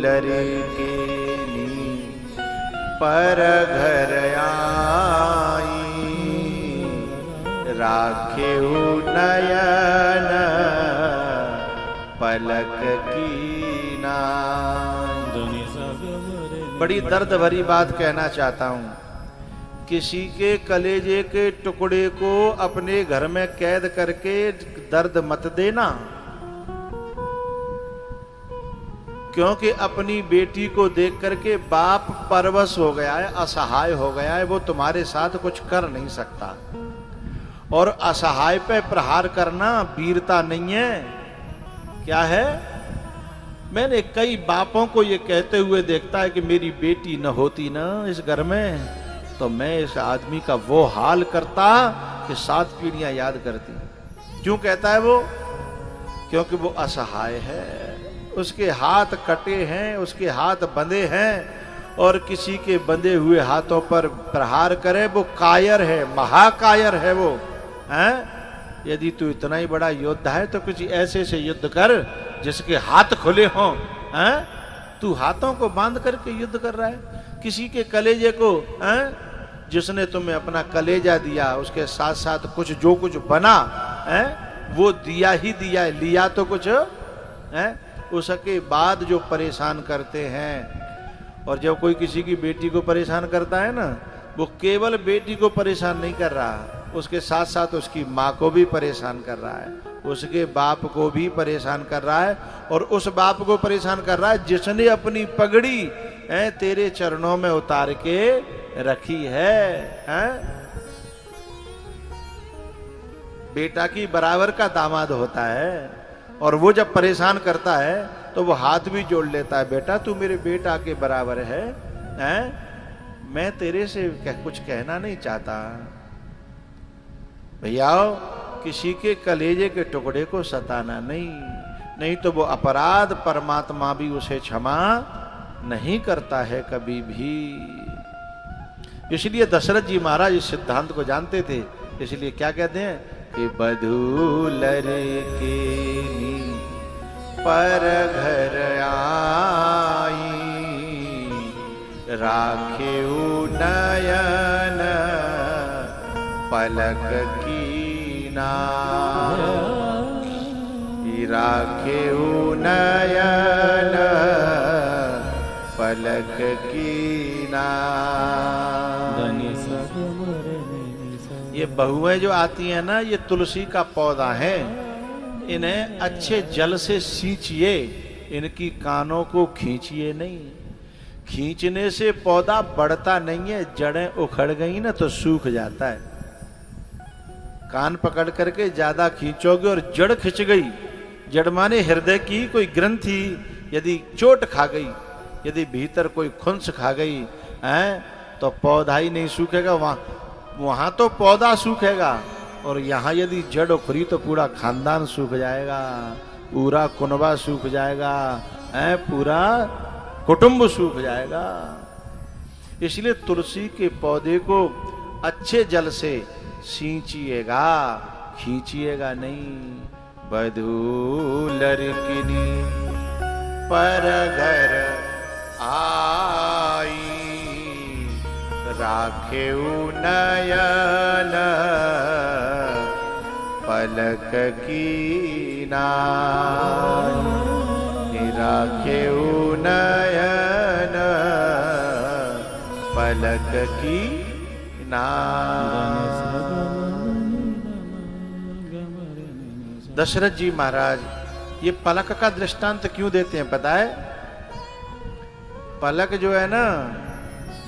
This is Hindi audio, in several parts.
लड़केनी पर घर आई, राखेऊ नयन पलक कीना। बड़ी दर्द भरी बात कहना चाहता हूं, किसी के कलेजे के टुकड़े को अपने घर में कैद करके दर्द मत देना, क्योंकि अपनी बेटी को देख करके बाप परवश हो गया है, असहाय हो गया है, वो तुम्हारे साथ कुछ कर नहीं सकता। और असहाय पे प्रहार करना वीरता नहीं है। क्या है? मैंने कई बापों को ये कहते हुए देखता है कि मेरी बेटी न होती ना इस घर में, तो मैं इस आदमी का वो हाल करता कि 7 पीढ़ियां याद करती। क्यों कहता है वो? क्योंकि वो असहाय है, उसके हाथ कटे हैं, उसके हाथ बंधे हैं, और किसी के बंधे हुए हाथों पर प्रहार करे वो कायर है, महाकायर है वो हैं? यदि तू इतना ही बड़ा योद्धा है तो कुछ ऐसे से युद्ध कर जिसके हाथ खुले हों। हैं? तू हाथों को बांध करके युद्ध कर रहा है। किसी के कलेजे को, हैं? जिसने तुम्हें अपना कलेजा दिया, उसके साथ साथ कुछ जो कुछ बना है वो दिया ही दिया है, लिया तो कुछ है। उसके बाद जो परेशान करते हैं, और जब कोई किसी की बेटी को परेशान करता है ना, वो केवल बेटी को परेशान नहीं कर रहा, उसके साथ साथ उसकी माँ को भी परेशान कर रहा है, उसके बाप को भी परेशान कर रहा है, और उस बाप को परेशान कर रहा है जिसने अपनी पगड़ी तेरे चरणों में उतार के रखी है। बेटा की बराबर का दामाद होता है, और वो जब परेशान करता है तो वो हाथ भी जोड़ लेता है, बेटा तू मेरे बेटा के बराबर है, मैं तेरे से कुछ कहना नहीं चाहता। भैया किसी के कलेजे के टुकड़े को सताना नहीं, नहीं तो वो अपराध परमात्मा भी उसे क्षमा नहीं करता है कभी भी। इसलिए दशरथ जी महाराज इस सिद्धांत को जानते थे, इसलिए क्या कहते हैं कि बधू लड़केनी पर घर आई, राखेऊ नयन पलक कीना, राखेऊ नयन पलक कीना। ये बहुएं जो आती हैं ना, ये तुलसी का पौधा है, इन्हें अच्छे जल से सींचिए, इनकी कानों को खींचिए नहीं। खींचने से पौधा बढ़ता नहीं है, जड़ें उखड़ गई ना तो सूख जाता है। कान पकड़ करके ज्यादा खींचोगे और जड़ खिंच गई, जड़ माने हृदय की कोई ग्रंथि यदि चोट खा गई, यदि भीतर कोई खुंस खा गई है, तो पौधा ही नहीं सूखेगा। वहां तो पौधा सूखेगा, और यहाँ यदि जड़ उखड़ी तो पूरा खानदान सूख जाएगा, पूरा कुनबा सूख जाएगा, पूरा कुटुंब सूख जाएगा। इसलिए तुलसी के पौधे को अच्छे जल से सींचिएगा, खींचिएगा नहीं। बधू लड़किनी पर घर आई, राखेऊ नयन पलक कीना, राखेऊ नयन पलक कीना। दशरथ जी महाराज ये पलक का दृष्टांत क्यों देते हैं पता है? पलक जो है ना,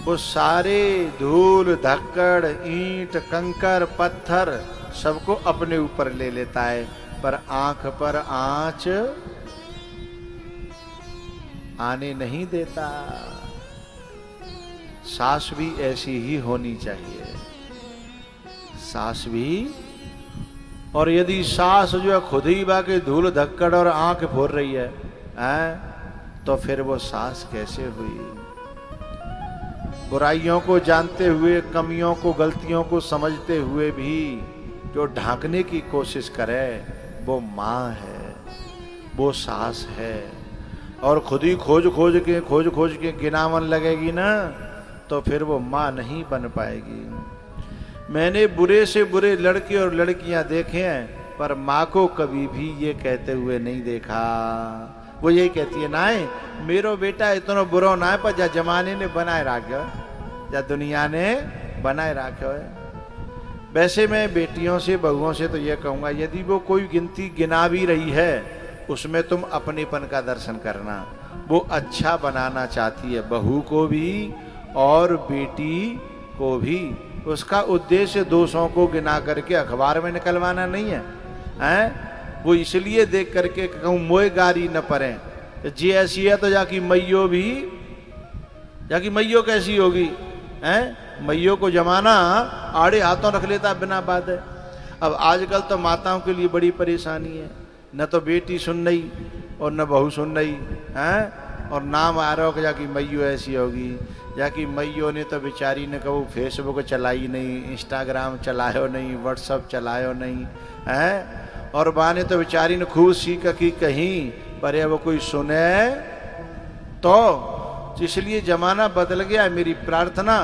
वो सारे धूल धक्कड़ ईंट कंकर पत्थर सबको अपने ऊपर ले लेता है, पर आंख पर आंच आने नहीं देता। सांस भी ऐसी ही होनी चाहिए, सांस भी। और यदि सांस जो है खुद ही बाकी धूल धक्कड़ और आंख फोड़ रही है, तो फिर वो सांस कैसे हुई? बुराइयों को जानते हुए, कमियों को, गलतियों को समझते हुए भी जो ढांकने की कोशिश करे, वो माँ है, वो सास है। और खुद ही खोज खोज के गिनावन लगेगी ना, तो फिर वो माँ नहीं बन पाएगी। मैंने बुरे से बुरे लड़के और लड़कियां देखे हैं, पर माँ को कभी भी ये कहते हुए नहीं देखा। वो यही कहती है, ना मेरो बेटा इतना बुरा ना है, पर जा जमाने ने बनाए रखो, या दुनिया ने बनाए रखो है। वैसे मैं बेटियों से बहुओं से तो यह कहूंगा, यदि वो कोई गिनती गिना भी रही है, उसमें तुम अपनेपन का दर्शन करना। वो अच्छा बनाना चाहती है बहू को भी और बेटी को भी। उसका उद्देश्य दोषों को गिना करके अखबार में निकलवाना नहीं है, हैं? वो इसलिए देख करके कहूँ मोए गारी न पड़े, जी ऐसी है तो जाकी मैयो भी, जाकी मैयो कैसी होगी, हैं? मैयो को जमाना आड़े हाथों रख लेता बिना बात है। अब आजकल तो माताओं के लिए बड़ी परेशानी है, न तो बेटी सुन रही और न बहू सुन रही, हैं? और नाम आ रहा हो कि जाकी मैयो ऐसी होगी, जाकी मैयो ने तो बेचारी ने कहो फेसबुक चलाई नहीं, इंस्टाग्राम चलायो नहीं, व्हाट्सअप चलायो नहीं, हैं? और बा ने तो बेचारी ने खूब सीख की कहीं, पर वो कोई सुने तो। इसलिए जमाना बदल गया। मेरी प्रार्थना,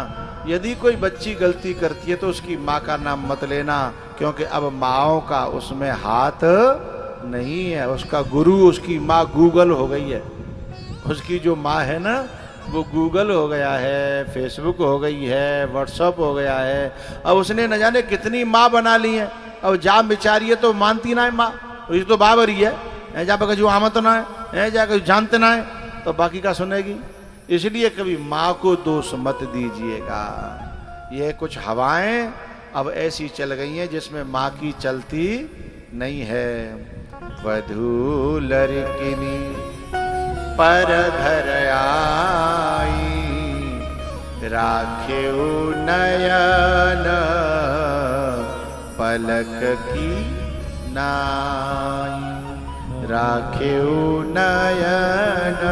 यदि कोई बच्ची गलती करती है तो उसकी माँ का नाम मत लेना, क्योंकि अब माँओं का उसमें हाथ नहीं है। उसका गुरु उसकी माँ गूगल हो गई है। उसकी जो माँ है ना, वो गूगल हो गया है, फेसबुक हो गई है, व्हाट्सअप हो गया है। अब उसने न जाने कितनी माँ बना ली है। अब जा बेचारी है तो मानती ना है माँ, ये तो बाबर ही है, जा बगा जो आमत ना है, जा जानते ना है, तो बाकी का सुनेगी। इसलिए कभी माँ को दोष मत दीजिएगा। ये कुछ हवाएं अब ऐसी चल गई हैं जिसमें माँ की चलती नहीं है। वधू लड़किनी पर धर आई, राखेऊ नयन पलक की नाई, राखेऊ नयन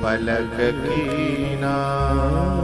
पलक की नाई।